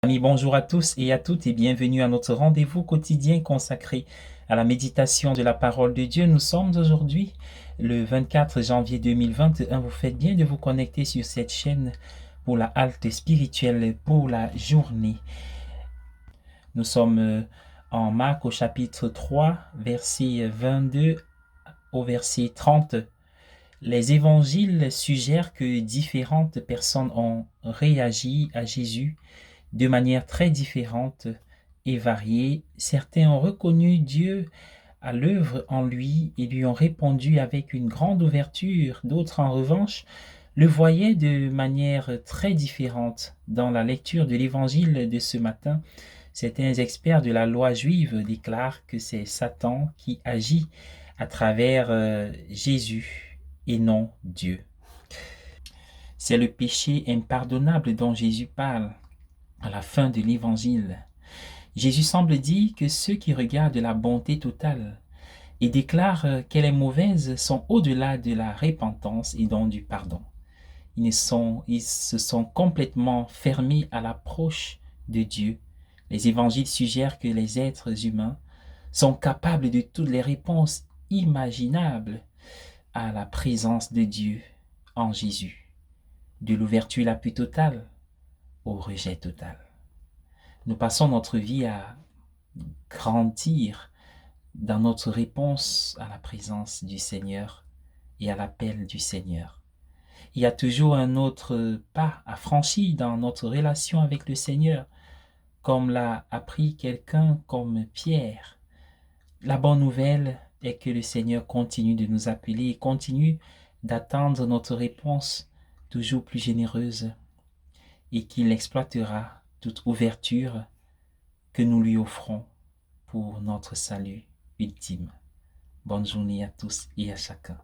Amis, bonjour à tous et à toutes et bienvenue à notre rendez-vous quotidien consacré à la méditation de la parole de Dieu. Nous sommes aujourd'hui le 24 janvier 2021. Vous faites bien de vous connecter sur cette chaîne pour la halte spirituelle pour la journée. Nous sommes en Marc au chapitre 3, verset 22 au verset 30. Les évangiles suggèrent que différentes personnes ont réagi à Jésus de manière très différente et variée. Certains ont reconnu Dieu à l'œuvre en lui et lui ont répondu avec une grande ouverture. D'autres, en revanche, le voyaient de manière très différente. Dans la lecture de l'évangile de ce matin, certains experts de la loi juive déclarent que c'est Satan qui agit à travers Jésus et non Dieu. C'est le péché impardonnable dont Jésus parle à la fin de l'évangile. Jésus semble dire que ceux qui regardent la bonté totale et déclarent qu'elle est mauvaise sont au-delà de la repentance et donc du pardon. Ils se sont complètement fermés à l'approche de Dieu. Les évangiles suggèrent que les êtres humains sont capables de toutes les réponses imaginables à la présence de Dieu en Jésus, de l'ouverture la plus totale au rejet total. Nous passons notre vie à grandir dans notre réponse à la présence du Seigneur et à l'appel du Seigneur. Il y a toujours un autre pas à franchir dans notre relation avec le Seigneur, comme l'a appris quelqu'un comme Pierre. La bonne nouvelle est que le Seigneur continue de nous appeler et continue d'attendre notre réponse toujours plus généreuse et qu'il exploitera toute ouverture que nous lui offrons pour notre salut ultime. Bonne journée à tous et à chacun.